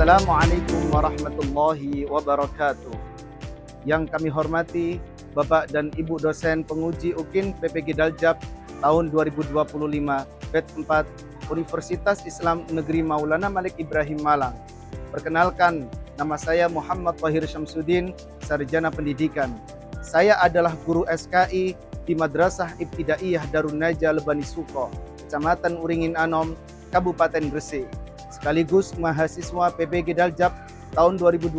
Assalamualaikum warahmatullahi wabarakatuh. Yang kami hormati Bapak dan Ibu dosen penguji UKIN PPG Daljab tahun 2025 batch 4 Universitas Islam Negeri Maulana Malik Ibrahim Malang. Perkenalkan, nama saya Muhammad Thahir Syamsuddin, Sarjana Pendidikan. Saya adalah guru SKI di Madrasah Ibtidaiyah Darun Najah Lebani Suko, Kecamatan Uringin Anom, Kabupaten Gresik. Sekaligus mahasiswa PPG Daljab tahun 2025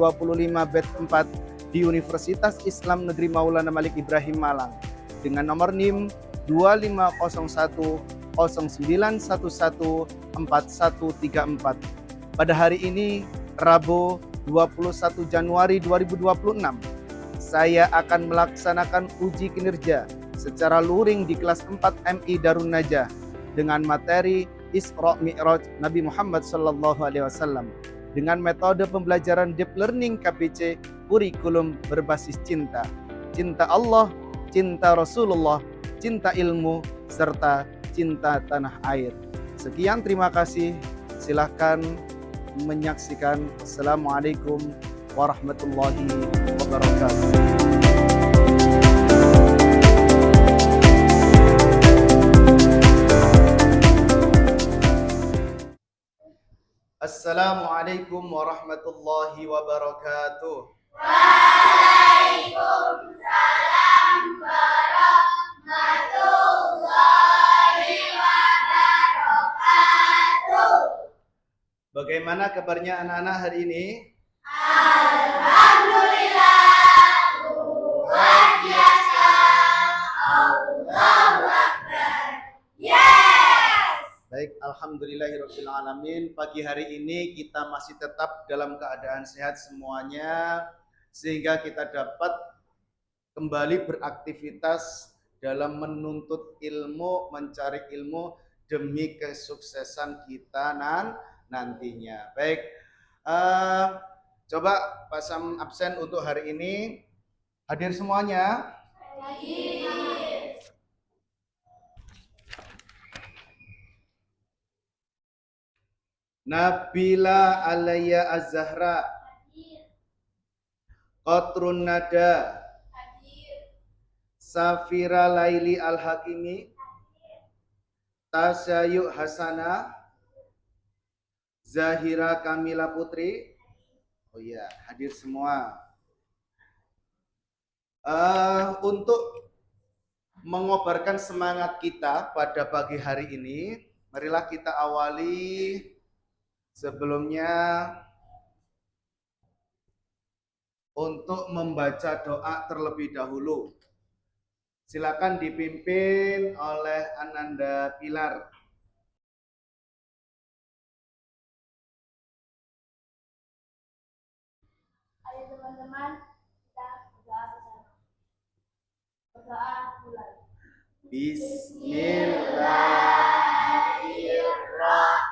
batch 4 di Universitas Islam Negeri Maulana Malik Ibrahim Malang dengan nomor NIM 250109114134. Pada hari ini Rabu 21 Januari 2026 saya akan melaksanakan uji kinerja secara luring di kelas 4 MI Darun Najah dengan materi Isra Mi'raj Nabi Muhammad SAW dengan metode pembelajaran Deep Learning KPC kurikulum berbasis cinta. Cinta Allah, cinta Rasulullah, cinta ilmu, serta cinta tanah air. Sekian, terima kasih. Silahkan menyaksikan. Assalamualaikum warahmatullahi wabarakatuh. Assalamualaikum warahmatullahi wabarakatuh. Waalaikumsalam warahmatullahi wabarakatuh. Bagaimana kabarnya anak-anak hari ini? Alhamdulillah, luar biasa. Allahu Akbar. Yes. Baik, alhamdulillahirabbil alamin. Pagi hari ini kita masih tetap dalam keadaan sehat semuanya, sehingga kita dapat kembali beraktivitas dalam menuntut ilmu, mencari ilmu demi kesuksesan kita nantinya. Baik, coba pasang absen untuk hari ini. Hadir semuanya? Hadir. Nabila Alaya Az-Zahra, Qatrun Nada, Safira Laili Al-Hakimi, Tasyayu Hasana, Zahira Kamila Putri. Oh iya, hadir semua. Untuk mengobarkan semangat kita pada pagi hari ini, marilah kita awali sebelumnya untuk membaca doa terlebih dahulu. Silakan dipimpin oleh Ananda Pilar. Ayo teman-teman, kita berdoa bersama. Berdoa mulai. Bismillahirrahmanirrahim.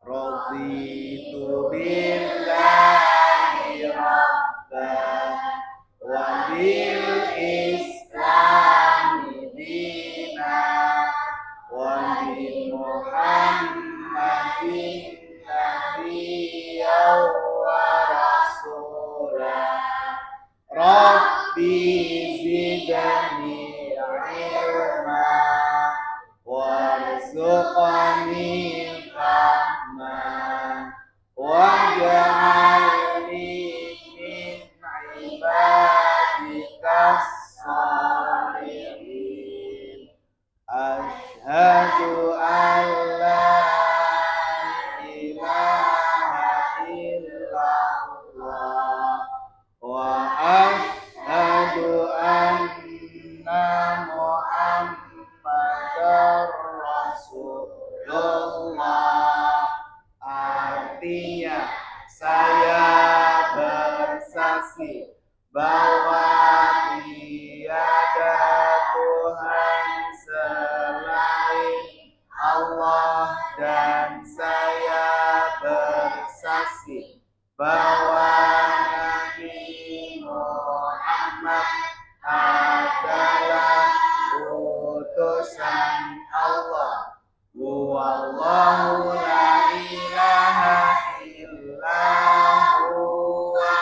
Raditu billahi rabban wa bil islami dinan wa bi Muhammadin nabiyyan wa rasulah. Rabbi zidni ilma warzuqni fahma waj'alni min ibadikas shalihin. Asyhadu an la ilaha illallah wa asyhadu anna Muhammadar Rasulullah. Artinya, saya bersaksi bahwa tiada Tuhan selain Allah, dan saya bersaksi bahwa Nabi Muhammad adalah utusan Allah. Wallahu Allahu la ilaha illa huwa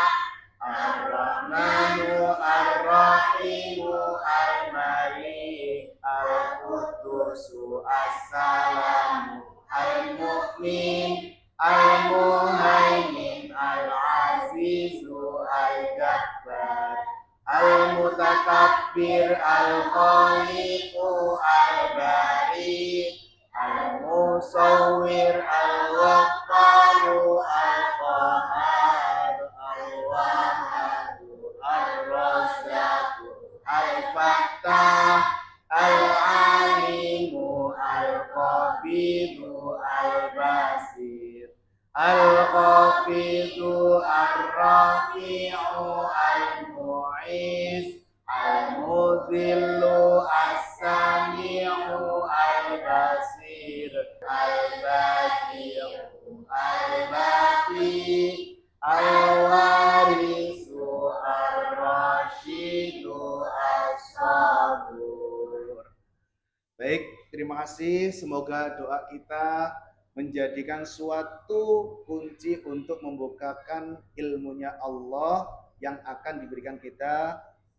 Ar-Rahmanu Ar-Rahimu Al-Malik Al-Qudusu As-Salamu Al-Mu'min Al-Muhaimin Al-Azizu Al-Jabbar Al-Mutakabbir Al-Khaliqu Al-Bari Al-Musawwir Al-Ghaffaru Al-Qahhar Al-Wahhab Ar-Razzaq Al-Fattah Al-Alimu Al-Qabidu Al-Basir Al-Qafidu Ar-Rafi'u Al-Mu'iz Al-Mudhillu As-Sami'u Al-Basir Al-Badi'u Al-Baqi Al-Warisu Ar-Rashidu As-Sabur. Baik, terima kasih. Semoga doa kita menjadikan suatu kunci untuk membukakan ilmunya Allah yang akan diberikan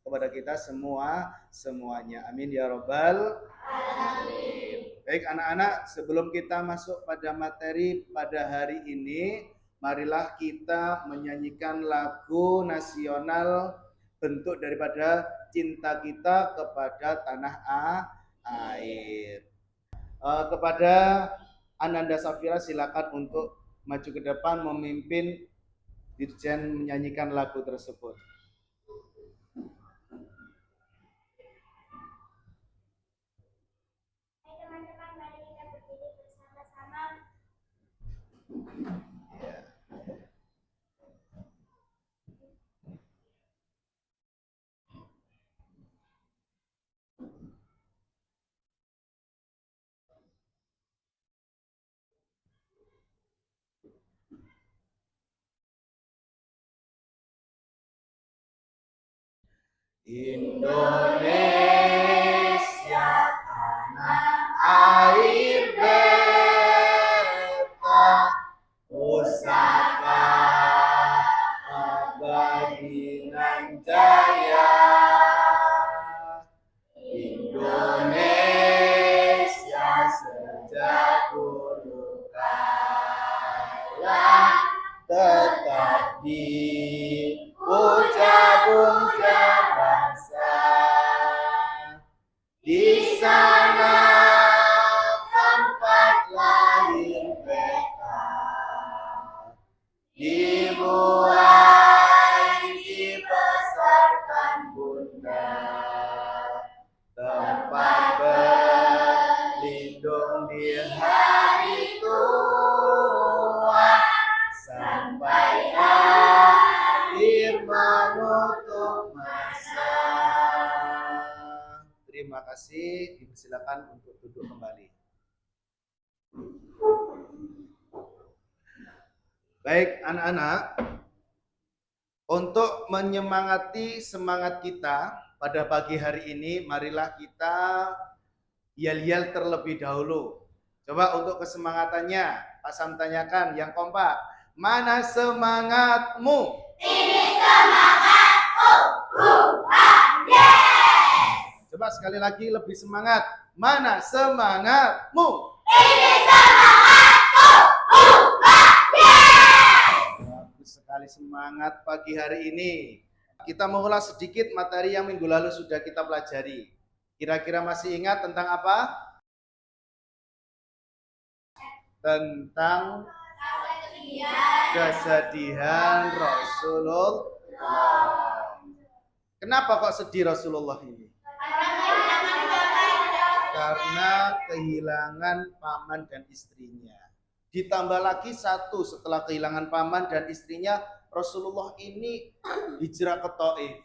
kepada kita semuanya. Amin ya robbal alamin. Baik anak-anak, sebelum kita masuk pada materi pada hari ini, marilah kita menyanyikan lagu nasional bentuk daripada cinta kita kepada tanah air. Kepada Ananda Safira silakan untuk maju ke depan memimpin Dirjen menyanyikan lagu tersebut. Hai teman-teman, mari kita berdiri bersama-sama. Indonesia tanah air beta pusaka abadi nan jaya. Indonesia sejak dulu kala tetap dipuja-puja bangsa. Di sana tempat lahir beta, dimulai dibesarkan bunda, tempat berlindung di hari tua, sampai akhir menutup masa. Terima kasih, dipersilakan untuk duduk kembali. Baik anak-anak, untuk menyemangati semangat kita pada pagi hari ini, marilah kita yel-yel terlebih dahulu. Coba untuk kesemangatannya, Pak Sam tanyakan yang kompak. Mana semangatmu? Ini semangatku. Yes. Coba sekali lagi lebih semangat. Mana semangatmu? Ini semangatku. Yes. Bagus sekali semangat pagi hari ini. Kita mengulas sedikit materi yang minggu lalu sudah kita pelajari. Kira-kira masih ingat tentang apa? Tentang kesedihan Rasulullah. Kenapa kok sedih Rasulullah ini? Karena kehilangan paman dan istrinya. Ditambah lagi satu, setelah kehilangan paman dan istrinya, Rasulullah ini hijrah ke Taif.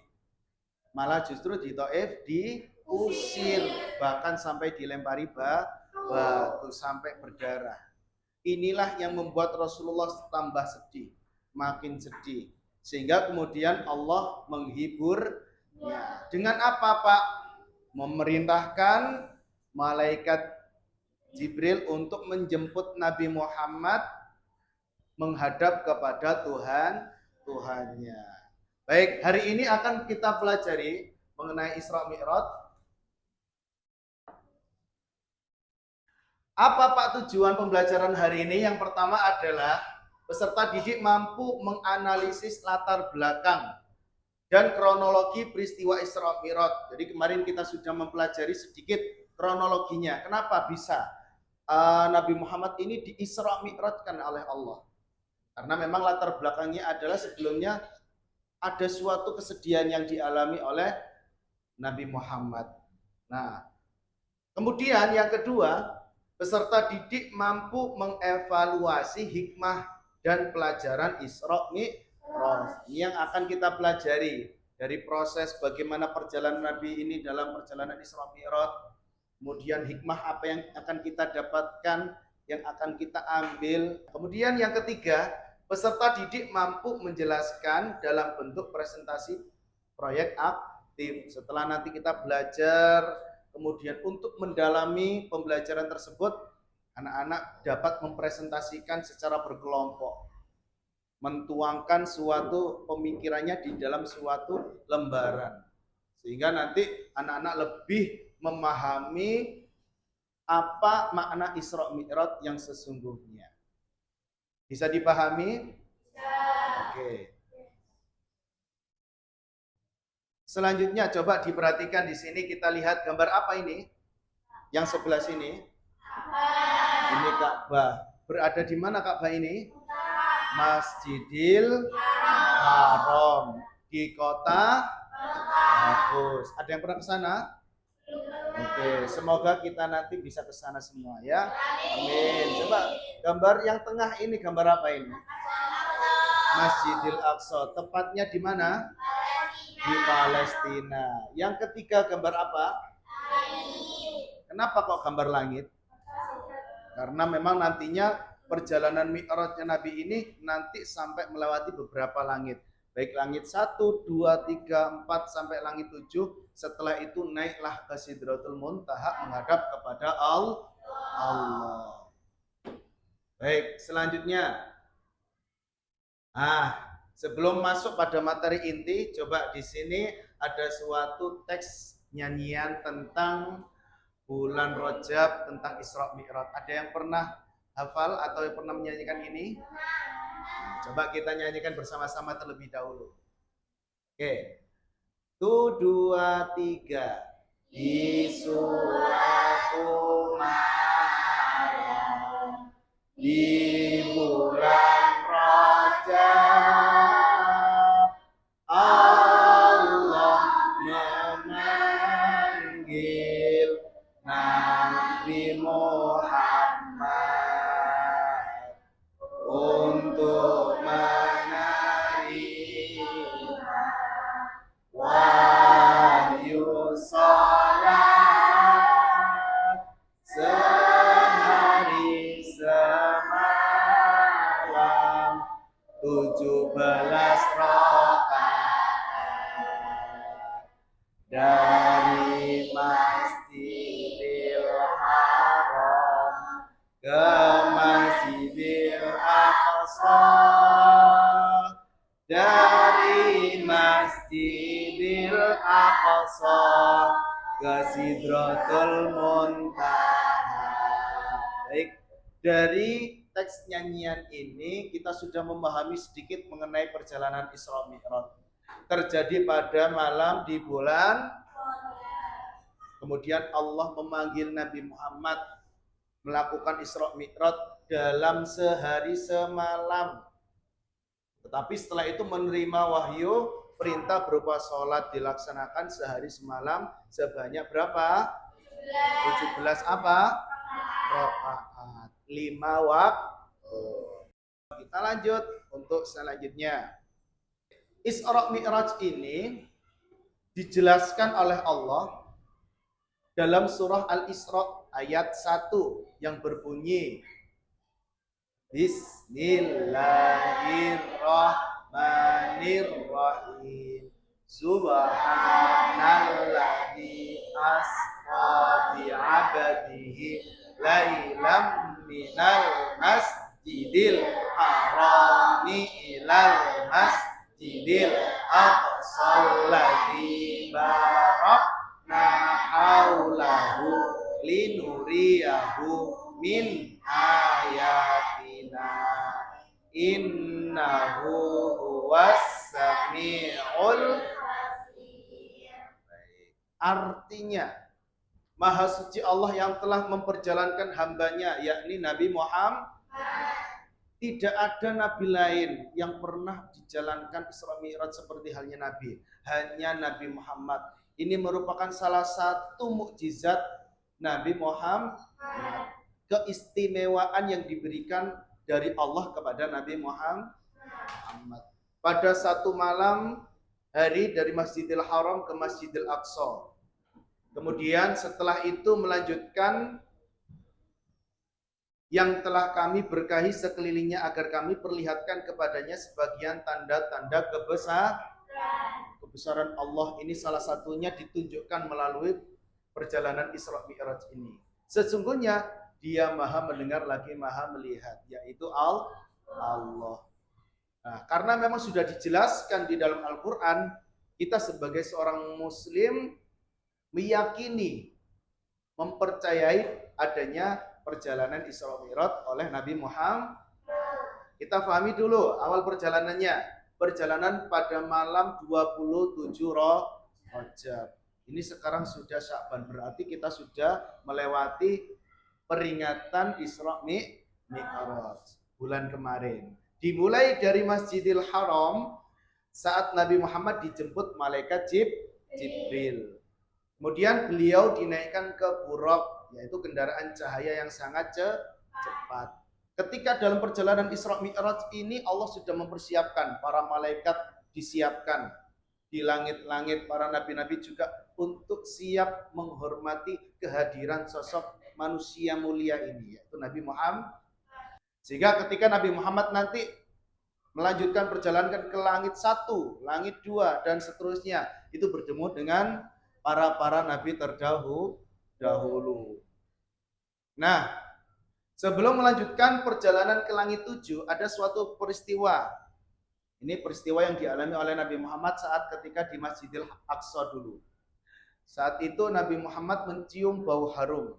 Malah justru di Taif diusir, bahkan sampai dilempari batu sampai berdarah. Inilah yang membuat Rasulullah tambah sedih, makin sedih. Sehingga kemudian Allah menghiburnya. Dengan apa, Pak? Memerintahkan malaikat Jibril untuk menjemput Nabi Muhammad menghadap kepada Tuhannya. Baik, hari ini akan kita pelajari mengenai Isra Mi'raj. Apa Pak tujuan pembelajaran hari ini? Yang pertama adalah peserta didik mampu menganalisis latar belakang dan kronologi peristiwa Isra Mi'raj. Jadi kemarin kita sudah mempelajari sedikit kronologinya. Kenapa bisa Nabi Muhammad ini di Isra Mi'rajkan oleh Allah? Karena memang latar belakangnya adalah sebelumnya ada suatu kesedihan yang dialami oleh Nabi Muhammad. Nah, kemudian yang kedua, peserta didik mampu mengevaluasi hikmah dan pelajaran Isra Mi'raj. Ini yang akan kita pelajari dari proses bagaimana perjalanan Nabi ini dalam perjalanan Isra Mi'raj. Kemudian hikmah apa yang akan kita dapatkan, yang akan kita ambil. Kemudian yang ketiga, peserta didik mampu menjelaskan dalam bentuk presentasi proyek aktif. Setelah nanti kita belajar, kemudian untuk mendalami pembelajaran tersebut, anak-anak dapat mempresentasikan secara berkelompok, mentuangkan suatu pemikirannya di dalam suatu lembaran, sehingga nanti anak-anak lebih memahami apa makna Isra Mi'raj yang sesungguhnya. Bisa dipahami? Oke. Selanjutnya coba diperhatikan di sini, kita lihat gambar apa ini? Yang sebelah sini. Ini Ka'bah. Berada di mana Ka'bah ini? Masjidil Haram di kota Bagus. Ada yang pernah ke sana? Oke, semoga kita nanti bisa ke sana semua ya. Amin. Coba gambar yang tengah ini gambar apa ini? Masjidil Aqsa. Tepatnya di mana? Di Palestina. Yang ketiga gambar apa? Kenapa kok gambar langit? Karena memang nantinya perjalanan Mi'rajnya Nabi ini nanti sampai melewati beberapa langit. Baik langit 1, 2, 3, 4 sampai langit 7. Setelah itu naiklah ke Sidratul Muntaha menghadap kepada Allah. Baik, selanjutnya. Sebelum masuk pada materi inti, coba di sini ada suatu teks nyanyian tentang bulan Rajab, tentang Isra Mi'raj. Ada yang pernah hafal atau yang pernah menyanyikan ini? Coba kita nyanyikan bersama-sama terlebih dahulu. Oke. 1, 2, 3. Di suatu malam di bulan Rajab, Allah memanggil Nabi Muhammad untuk menerima wahyu salat sehari semalam 17 rakaat dari Masjidil Haram ke Masjidil Aqsa, dari Masjidil Aqsa ke Sidratul Muntaha. Baik, dari teks nyanyian ini kita sudah memahami sedikit mengenai perjalanan Isra Mi'raj. Terjadi pada malam di bulan, kemudian Allah memanggil Nabi Muhammad melakukan Isra Mi'raj dalam sehari semalam. Tetapi setelah itu menerima wahyu, perintah berupa sholat dilaksanakan sehari semalam sebanyak berapa? 17 apa? Rakaat. 5 waktu. Kita lanjut untuk selanjutnya. Isra Mi'raj ini dijelaskan oleh Allah dalam surah Al-Isra ayat 1 yang berbunyi Bismillahirrahmanirrahim. Subhanalladzi asra bi'abdihi lailam minal masjidil harami ilal masjidil aqsal ladzi barakna haulahu linuriyahu min ayatina innahu huwas samiul. Artinya Maha suci Allah yang telah memperjalankan hambanya, yakni Nabi Muhammad. Tidak ada nabi lain yang pernah dijalankan Isra Mi'raj seperti halnya Nabi. Hanya Nabi Muhammad. Ini merupakan salah satu mukjizat Nabi Muhammad. Keistimewaan yang diberikan dari Allah kepada Nabi Muhammad. Pada satu malam hari dari Masjidil Haram ke Masjidil Aqsa. Kemudian setelah itu melanjutkan yang telah kami berkahi sekelilingnya agar kami perlihatkan kepadanya sebagian tanda-tanda kebesaran Allah. Ini salah satunya ditunjukkan melalui perjalanan Isra Mi'raj ini. Sesungguhnya Dia Maha mendengar lagi Maha melihat, yaitu Allah. Nah, karena memang sudah dijelaskan di dalam Al-Quran, kita sebagai seorang Muslim meyakini, mempercayai adanya perjalanan Isra Mi'raj oleh Nabi Muhammad. Kita pahami dulu awal perjalanannya. Perjalanan pada malam 27 Rajab. Ini sekarang sudah Sya'ban, berarti kita sudah melewati peringatan Isra Mi'raj bulan kemarin. Dimulai dari Masjidil Haram saat Nabi Muhammad dijemput malaikat Jibril. Kemudian beliau dinaikkan ke Buraq, yaitu kendaraan cahaya yang sangat cepat. Ketika dalam perjalanan Isra Mi'raj ini Allah sudah mempersiapkan, para malaikat disiapkan di langit-langit, para nabi-nabi juga untuk siap menghormati kehadiran sosok manusia mulia ini, yaitu Nabi Muhammad. Sehingga ketika Nabi Muhammad nanti melanjutkan perjalanan ke langit 1, langit 2, dan seterusnya, itu bertemu dengan para nabi terdahulu. Nah, sebelum melanjutkan perjalanan ke langit 7, ada suatu peristiwa. Ini peristiwa yang dialami oleh Nabi Muhammad saat ketika di Masjidil Aqsa dulu. Saat itu Nabi Muhammad mencium bau harum.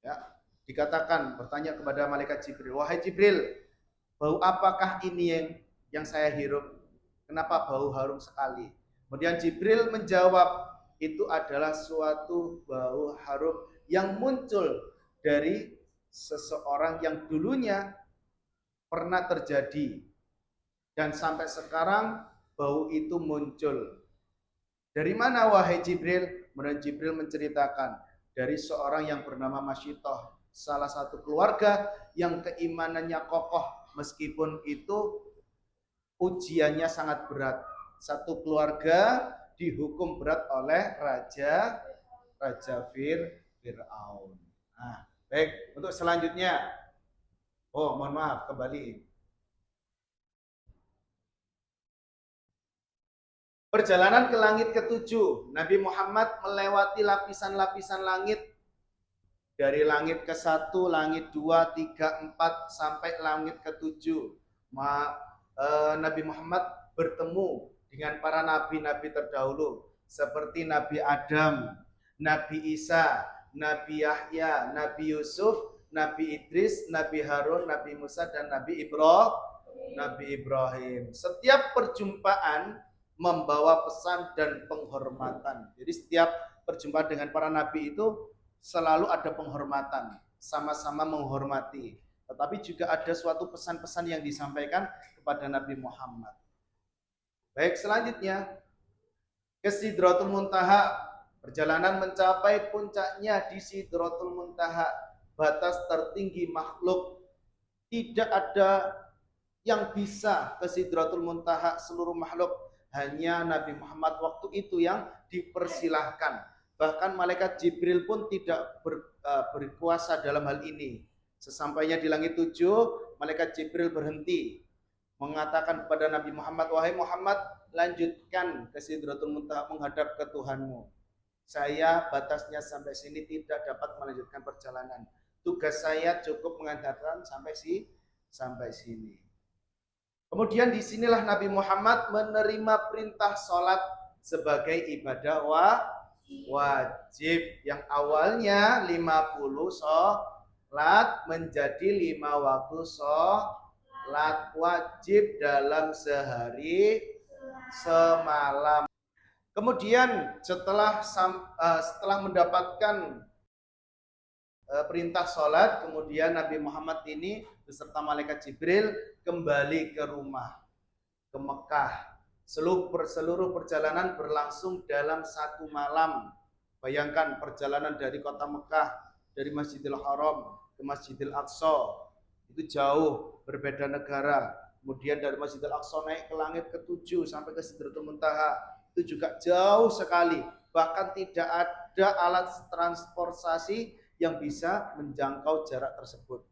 Ya, dikatakan, bertanya kepada malaikat Jibril, wahai Jibril, bau apakah ini yang saya hirup? Kenapa bau harum sekali? Kemudian Jibril menjawab, itu adalah suatu bau harum yang muncul dari seseorang yang dulunya pernah terjadi dan sampai sekarang bau itu muncul. Dari mana wahai Jibril? Kemudian Jibril menceritakan dari seorang yang bernama Masyitoh, salah satu keluarga yang keimanannya kokoh meskipun itu ujiannya sangat berat. Satu keluarga dihukum berat oleh Raja Fir'aun. Nah, baik, untuk selanjutnya. Oh, mohon maaf, kembali. Perjalanan ke langit ke-7, Nabi Muhammad melewati lapisan-lapisan langit. Dari langit ke-1, langit 2, 3, 4, sampai langit ke-7. Nabi Muhammad bertemu dengan para nabi-nabi terdahulu seperti Nabi Adam, Nabi Isa, Nabi Yahya, Nabi Yusuf, Nabi Idris, Nabi Harun, Nabi Musa, dan Nabi Ibrahim. Setiap perjumpaan membawa pesan dan penghormatan. Jadi setiap perjumpaan dengan para nabi itu selalu ada penghormatan, sama-sama menghormati. Tetapi juga ada suatu pesan-pesan yang disampaikan kepada Nabi Muhammad. Baik, selanjutnya ke Sidratul Muntaha. Perjalanan mencapai puncaknya di Sidratul Muntaha, batas tertinggi makhluk. Tidak ada yang bisa ke Sidratul Muntaha seluruh makhluk, hanya Nabi Muhammad waktu itu yang dipersilahkan. Bahkan malaikat Jibril pun tidak berkuasa dalam hal ini. Sesampainya di langit 7, malaikat Jibril berhenti mengatakan kepada Nabi Muhammad, wahai Muhammad, lanjutkan ke Sidratul Muntaha menghadap ke Tuhanmu. Saya batasnya sampai sini tidak dapat melanjutkan perjalanan. Tugas saya cukup mengantarkan sampai sini. Kemudian disinilah Nabi Muhammad menerima perintah sholat sebagai ibadah wajib yang awalnya 50 sholat menjadi 5 waktu sholat wajib dalam sehari semalam. Kemudian setelah mendapatkan perintah sholat, kemudian Nabi Muhammad ini beserta malaikat Jibril kembali ke rumah, ke Mekah. Seluruh perjalanan berlangsung dalam 1 malam. Bayangkan perjalanan dari kota Mekah, dari Masjidil Haram ke Masjidil Aqsa, itu jauh, berbeda negara. Kemudian dari Masjidil Aqsa naik ke langit ke-7 sampai ke Sidratul Muntaha, itu juga jauh sekali. Bahkan tidak ada alat transportasi yang bisa menjangkau jarak tersebut.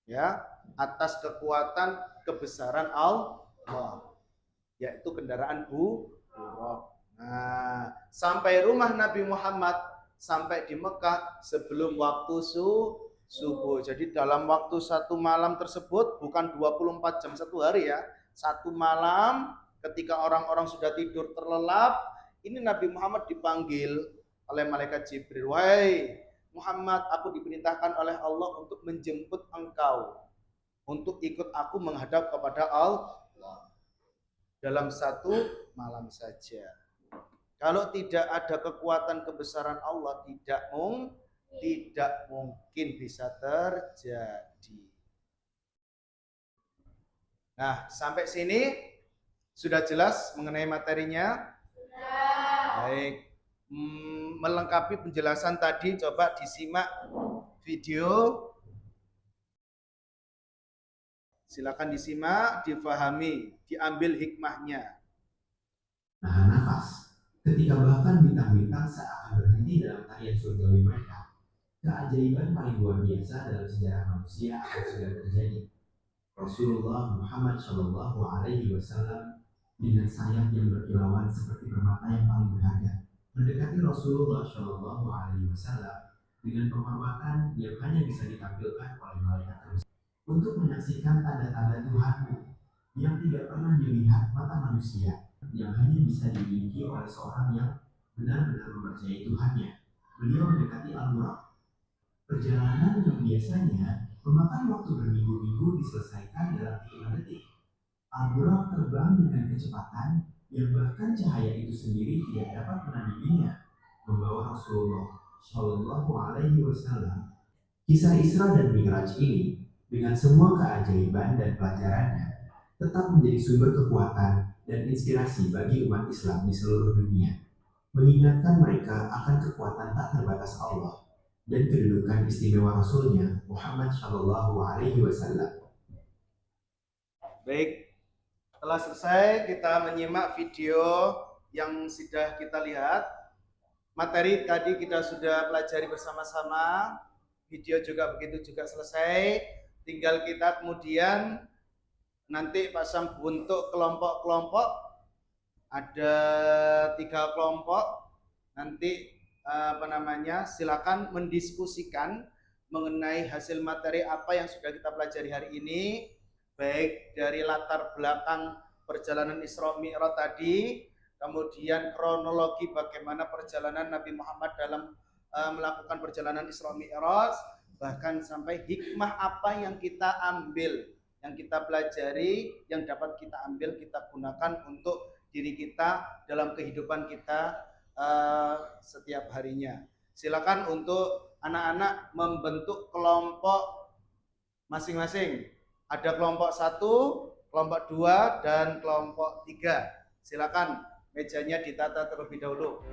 Ya, atas kekuatan kebesaran Allah, yaitu kendaraan buraq. Nah, sampai rumah Nabi Muhammad, sampai di Mekah sebelum waktu subuh. Jadi dalam waktu 1 malam tersebut, bukan 24 jam 1 hari ya, 1 malam ketika orang-orang sudah tidur terlelap, ini Nabi Muhammad dipanggil oleh malaikat Jibril. Wahai Muhammad, aku diperintahkan oleh Allah untuk menjemput engkau, untuk ikut aku menghadap kepada Allah dalam 1 malam saja. Kalau tidak ada kekuatan kebesaran Allah, tidak mungkin bisa terjadi. Nah, sampai sini sudah jelas mengenai materinya? Baik. Melengkapi penjelasan tadi, coba disimak video. Silakan disimak, difahami, diambil hikmahnya. Nahan nafas, ketika bahkan bintang-bintang seakan berhenti dalam tarian surgawi mereka. Keajaiban paling luar biasa dalam sejarah manusia akan segera terjadi. Rasulullah Muhammad Shallallahu Alaihi Wasallam dengan sayap yang berkilauan seperti permata yang paling berharga mendekati Rasulullah Shallallahu Alaihi Wasallam dengan penghormatan yang hanya bisa ditampilkan oleh malaikat tersebut untuk menyaksikan tanda-tanda Tuhanmu yang tidak pernah dilihat mata manusia, yang hanya bisa dimiliki oleh seorang yang benar-benar mempercayai Tuhannya. Beliau mendekati Al-Buraq. Perjalanan yang biasanya memakan waktu berminggu-minggu diselesaikan dalam hitungan detik. Al-Buraq terbang dengan kecepatan yang bahkan cahaya itu sendiri tidak dapat menandinginya, membawa Rasulullah Shallallahu Alaihi Wasallam. Kisah Isra dan Mi'raj ini dengan semua keajaiban dan pelajarannya tetap menjadi sumber kekuatan dan inspirasi bagi umat Islam di seluruh dunia, mengingatkan mereka akan kekuatan tak terbatas Allah dan kedudukan istimewa Rasulnya Muhammad Shallallahu Alaihi Wasallam. Baik. Setelah selesai kita menyimak video yang sudah kita lihat. Materi tadi kita sudah pelajari bersama-sama. Video juga begitu juga selesai. Tinggal kita kemudian nanti pasang bentuk kelompok-kelompok. Ada 3 kelompok. Nanti silakan mendiskusikan mengenai hasil materi apa yang sudah kita pelajari hari ini. Baik dari latar belakang perjalanan Isra Mi'raj tadi, kemudian kronologi bagaimana perjalanan Nabi Muhammad dalam melakukan perjalanan Isra Mi'raj, bahkan sampai hikmah apa yang kita ambil, yang kita pelajari, yang dapat kita ambil, kita gunakan untuk diri kita dalam kehidupan kita setiap harinya. Silakan untuk anak-anak membentuk kelompok masing-masing. Ada kelompok 1, kelompok 2, dan kelompok 3. Silakan mejanya ditata terlebih dahulu.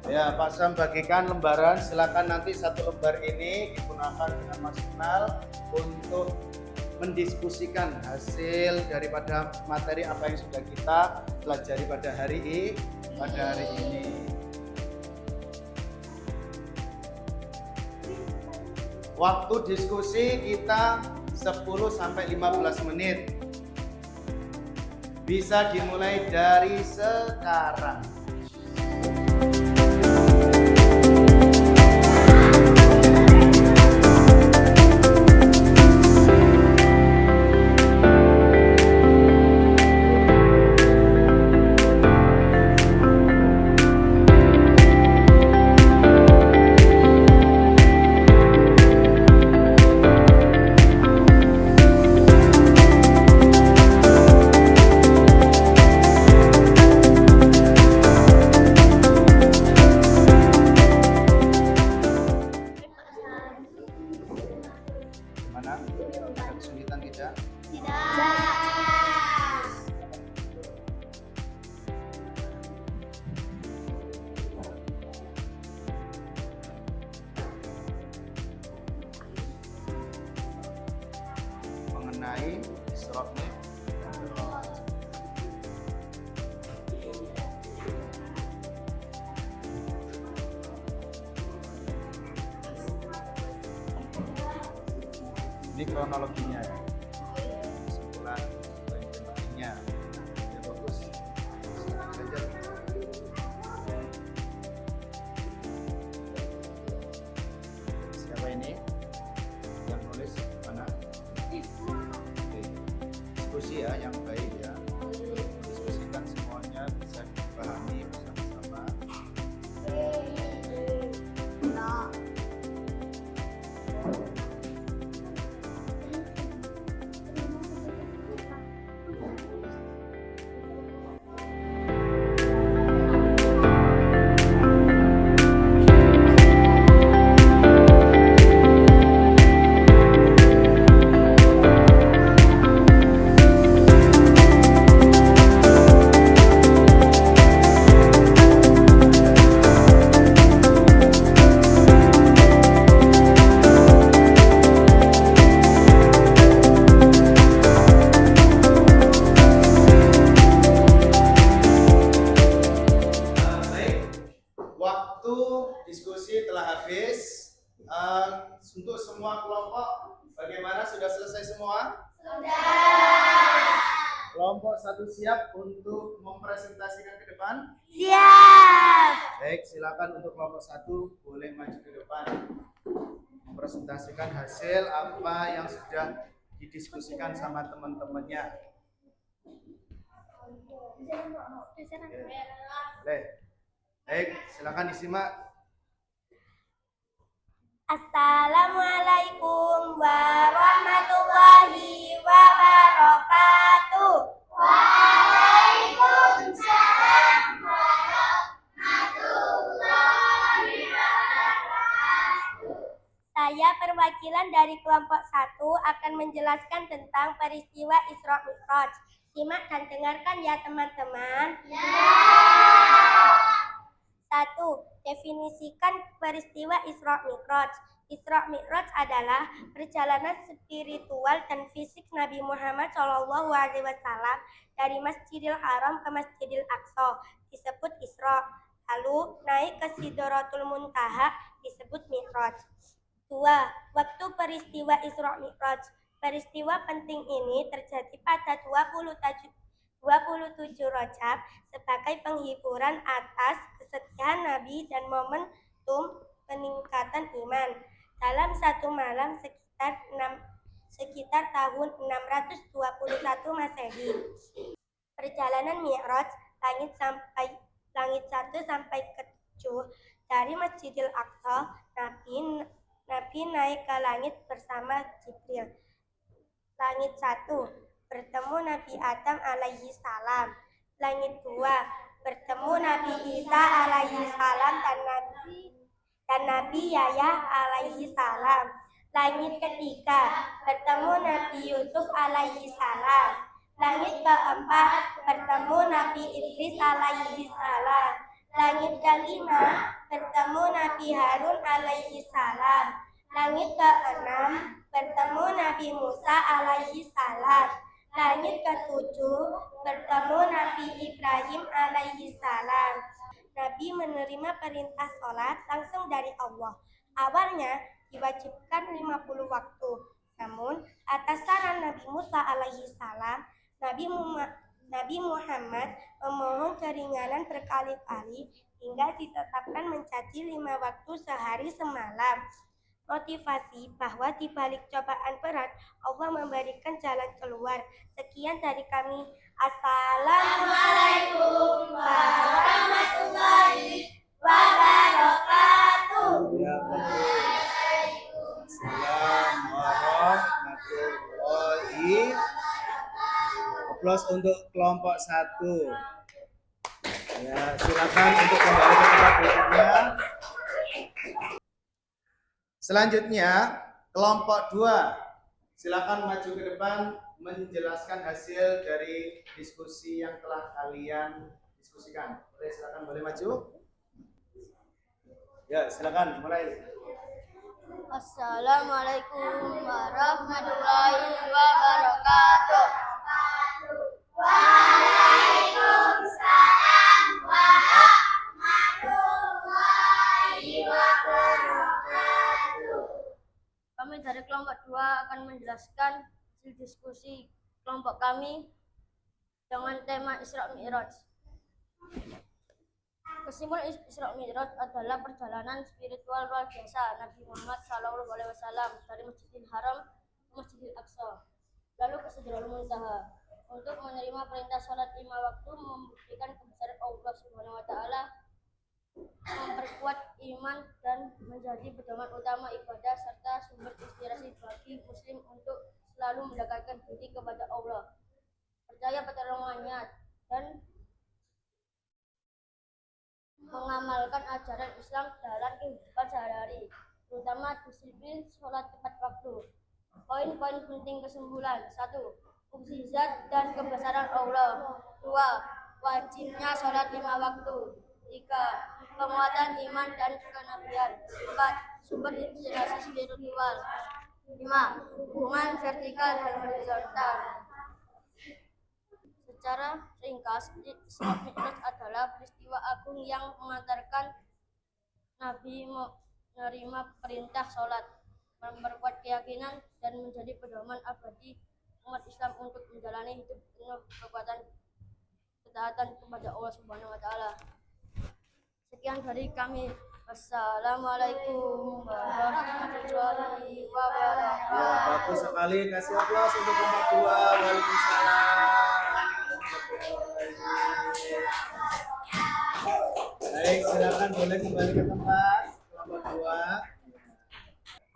Ya, Pak Sam bagikan lembaran. Silakan nanti satu lembar ini digunakan dengan maksimal untuk mendiskusikan hasil daripada materi apa yang sudah kita pelajari pada hari ini. Waktu diskusi kita 10 sampai 15 menit. Bisa dimulai dari sekarang. Gimana? Ada kesulitan tidak? Mengenai Isra Mi'raj. Ini kronologinya ya. Kesimpulan poin-poinnya. Ya bagus. Silakan saja. Siapa ini? Yang nulis mana? Oke. Diskusi ya yang baik ya. Diskusikan semuanya bisa dipahami bersama-sama. Waktu diskusi telah habis. Untuk semua kelompok, bagaimana? Sudah selesai semua? Sudah. Kelompok satu siap untuk mempresentasikan ke depan? Siap. Baik, silakan untuk kelompok satu boleh maju ke depan. Mempresentasikan hasil apa yang sudah didiskusikan sama teman-temannya. Baik, silakan disimak. Assalamualaikum warahmatullahi wabarakatuh. Waalaikumsalam warahmatullahi wabarakatuh. Saya perwakilan dari kelompok 1 akan menjelaskan tentang peristiwa Isra Mi'raj. Simak dan dengarkan ya teman-teman. Satu, definisikan peristiwa Isra Mi'raj. Isra Mi'raj adalah perjalanan spiritual dan fisik Nabi Muhammad SAW dari Masjidil Haram ke Masjidil Aqsa, disebut Isra. Lalu naik ke Sidratul Muntaha, disebut Mi'raj. 2. Waktu peristiwa Isra Mi'raj. Peristiwa penting ini terjadi pada 27 Rajab sebagai penghiburan atas kesedihan Nabi dan momentum peningkatan iman. Dalam satu malam sekitar tahun 621 Masehi. Perjalanan Mi'raj langit 1 sampai ke 7 dari Masjidil Aqsa, Nabi naik ke langit bersama Jibril. Langit 1, bertemu Nabi Adam alaihi salam. Langit 2, bertemu Nabi Isa alaihi salam dan Nabi Yahya alaihi salam. Langit ketiga, bertemu Nabi Yusuf alaihi salam. Langit keempat, bertemu Nabi Idris alaihi salam. Langit kelima, bertemu Nabi Harun alaihi salam. Langit ke-6 bertemu Nabi Musa alaihi salam. Langit ke-7 bertemu Nabi Ibrahim alaihi salam. Nabi menerima perintah sholat langsung dari Allah. Awalnya diwajibkan 50 waktu. Namun atas saran Nabi Musa alaihi salam, Nabi Muhammad memohon keringanan berkali-kali hingga ditetapkan menjadi 5 waktu sehari semalam. Motivasi bahwa di balik cobaan berat, Allah memberikan jalan keluar. Sekian dari kami. Assalamualaikum warahmatullahi wabarakatuh. Ya, Assalamualaikum warahmatullahi. Aplaus untuk kelompok 1. Ya, silakan untuk kembali ke tempat duduknya. Selanjutnya, kelompok 2. Silakan maju ke depan menjelaskan hasil dari diskusi yang telah kalian diskusikan. Boleh maju. Ya, silakan mulai. Assalamualaikum warahmatullahi wabarakatuh. Waalaikumsalam warahmatullahi wabarakatuh. Kami dari kelompok 2 akan menjelaskan hasil diskusi kelompok kami dengan tema Isra Mi'raj. Kesimpulan Isra Mi'raj adalah perjalanan spiritual luar biasa Nabi Muhammad SAW dari Masjidil Haram ke Masjidil Aqsa, lalu ke Sidratul Muntaha, untuk menerima perintah sholat 5 waktu, membuktikan kebesaran Allah Subhanahu wa Ta'ala, memperkuat iman dan menjadi pedoman utama ibadah serta sumber inspirasi bagi muslim untuk selalu mendekatkan diri kepada Allah, percaya pertolongannya dan mengamalkan ajaran Islam dalam kehidupan sehari-hari, terutama disiplin sholat tepat waktu. Poin-poin penting kesimpulan: 1. Mukjizat dan kebesaran Allah. 2. Wajibnya sholat 5 waktu. 3. Penguatan iman dan kenabian. 4. Sumber inspirasi spiritual. 5. Hubungan vertikal dan horizontal. Secara ringkas, Isra Mi'raj adalah peristiwa agung yang mengantarkan Nabi menerima perintah sholat, memperkuat keyakinan, dan menjadi pedoman abadi umat Islam untuk menjalani hidup penuh ketaatan kepada Allah Subhanahu wa Ta'ala. Sekian dari kami. Wassalamualaikum warahmatullahi wabarakatuh. Bagus sekali, kasih aplaus untuk kelompok 2. Waalaikumsalam. Baik, silakan boleh kembali ke tempat. Kelompok 2.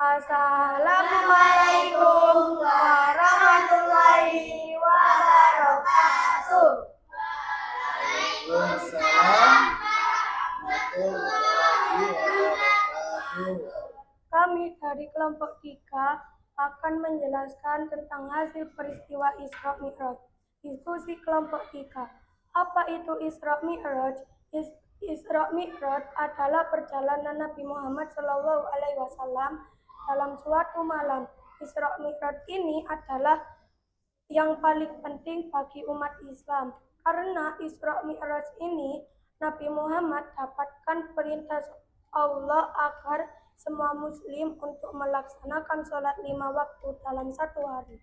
Assalamualaikum warahmatullahi wabarakatuh. Waalaikumsalam warahmatullahi wabarakatuh. Kami dari kelompok 3 akan menjelaskan tentang hasil peristiwa Isra Mi'raj. Diskusi kelompok 3. Apa itu Isra Mi'raj? Isra Mi'raj adalah perjalanan Nabi Muhammad SAW dalam suatu malam. Isra Mi'raj ini adalah yang paling penting bagi umat Islam. Karena Isra Mi'raj ini Nabi Muhammad dapatkan perintah Allah agar semua muslim untuk melaksanakan sholat 5 waktu dalam satu hari.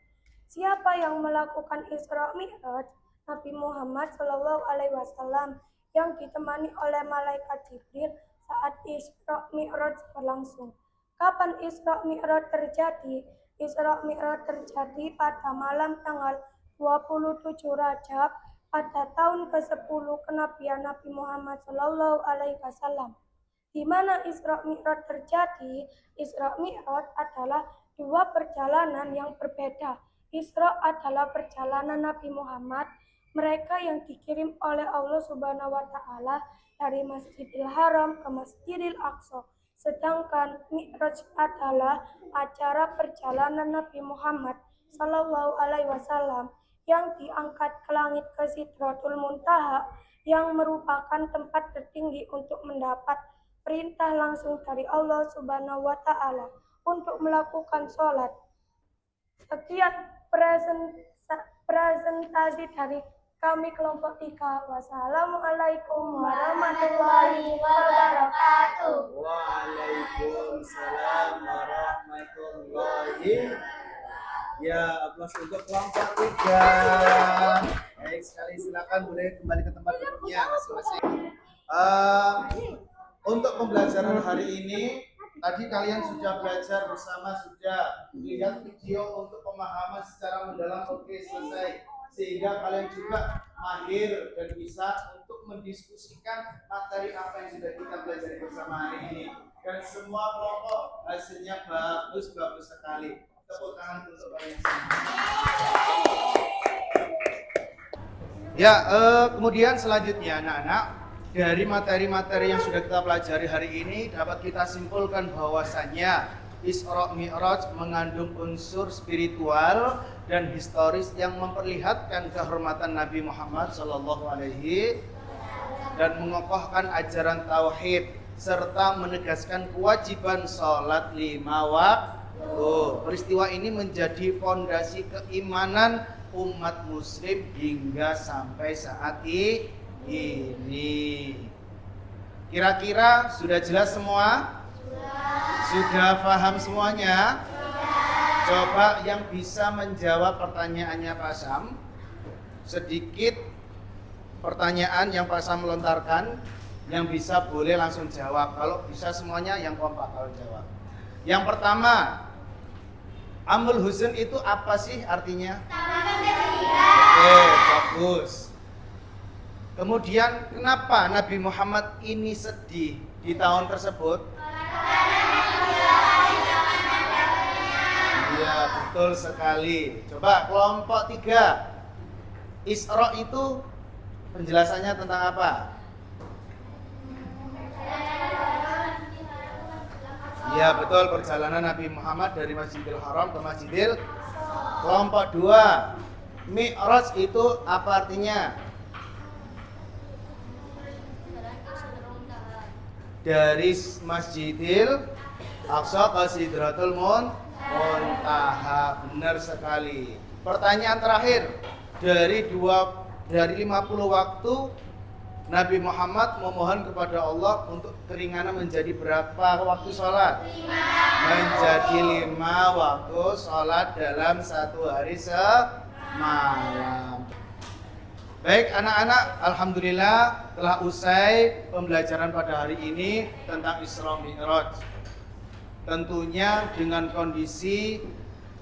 Siapa yang melakukan Isra Mi'raj? Nabi Muhammad SAW yang ditemani oleh malaikat Jibril saat Isra Mi'raj berlangsung. Kapan Isra Mi'raj terjadi? Isra Mi'raj terjadi pada malam tanggal 27 Rajab pada tahun ke-10 kenabian Nabi Muhammad SAW. Di mana Isra Mi'raj terjadi? Isra Mi'raj adalah dua perjalanan yang berbeda. Isra adalah perjalanan Nabi Muhammad, mereka yang dikirim oleh Allah Subhanahu wa Ta'ala dari Masjidil Haram ke Masjidil Aqsa. Sedangkan Mi'raj adalah acara perjalanan Nabi Muhammad SAW yang diangkat ke langit ke Sidratul Muntaha, yang merupakan tempat tertinggi untuk mendapat perintah langsung dari Allah Subhanahu wa Ta'ala untuk melakukan sholat. Sekian presentasi dari kami kelompok 3. Wassalamualaikum warahmatullahi wabarakatuh. Waalaikumsalam warahmatullahi. Ya, aplaus untuk kelompok 3. Baik sekali, silakan boleh kembali ke tempat duduknya masing-masing. Untuk pembelajaran hari ini, tadi kalian sudah belajar bersama, sudah lihat video untuk pemahaman secara mendalam, oke, selesai. Sehingga kalian juga mahir dan bisa untuk mendiskusikan materi apa yang sudah kita pelajari bersama hari ini. Dan semua kelompok hasilnya bagus sekali. Tepuk tangan untuk kalian semua. Ya, kemudian selanjutnya anak-anak, dari materi-materi yang sudah kita pelajari hari ini dapat kita simpulkan bahwasannya Isra Mi'raj mengandung unsur spiritual dan historis yang memperlihatkan kehormatan Nabi Muhammad SAW dan mengokohkan ajaran tauhid serta menegaskan kewajiban sholat 5 waktu. Peristiwa ini menjadi fondasi keimanan umat muslim hingga sampai saat ini. Kira-kira sudah jelas semua? Sudah paham semuanya? Coba yang bisa menjawab pertanyaannya Pak Sam. Sedikit pertanyaan yang Pak Sam lontarkan, yang bisa boleh langsung jawab. Kalau bisa semuanya yang kompak kalau jawab. Yang pertama, Amul Huzn itu apa sih artinya? Oke, bagus. Kemudian kenapa Nabi Muhammad ini sedih di tahun tersebut? Iya, betul sekali. Coba kelompok 3. Isra itu penjelasannya tentang apa? Iya, betul, perjalanan Nabi Muhammad dari Masjidil Haram ke Masjidil. Kelompok 2. Mi'raj itu apa artinya? Dari Masjidil Aqsa ke Sidratul Muntaha. Benar sekali. Pertanyaan terakhir, dari 50 waktu Nabi Muhammad memohon kepada Allah untuk keringanan menjadi berapa waktu sholat? 5. Menjadi 5 waktu sholat dalam satu hari semalam. Baik anak-anak, alhamdulillah telah usai pembelajaran pada hari ini tentang Isra Mi'raj. Tentunya dengan kondisi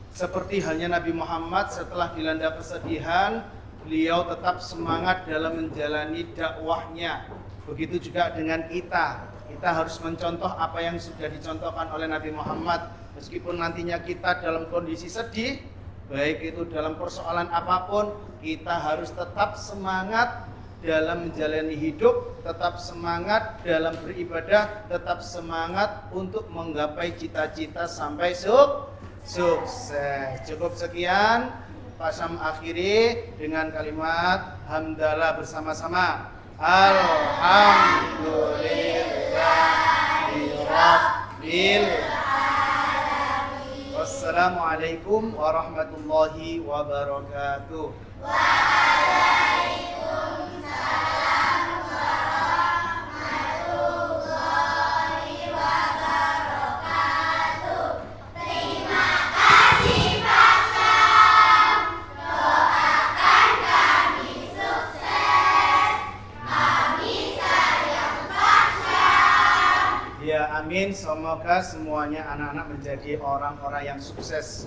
seperti halnya Nabi Muhammad setelah dilanda kesedihan, beliau tetap semangat dalam menjalani dakwahnya. Begitu juga dengan kita. Kita harus mencontoh apa yang sudah dicontohkan oleh Nabi Muhammad. Meskipun nantinya kita dalam kondisi sedih, baik itu dalam persoalan apapun, kita harus tetap semangat dalam menjalani hidup, tetap semangat dalam beribadah, tetap semangat untuk menggapai cita-cita sampai sukses. Cukup sekian. Pak Sam akhiri dengan kalimat hamdalah bersama-sama. Alhamdulillahirabbil alamin. Wassalamualaikum warahmatullahi wabarakatuh. Waalaikumsalam warahmatullahi wabarakatuh. Terima kasih Pak Sam. Doakan kami sukses. Amin sayang Pak Sam. Ya amin. Semoga semuanya anak-anak menjadi orang-orang yang sukses.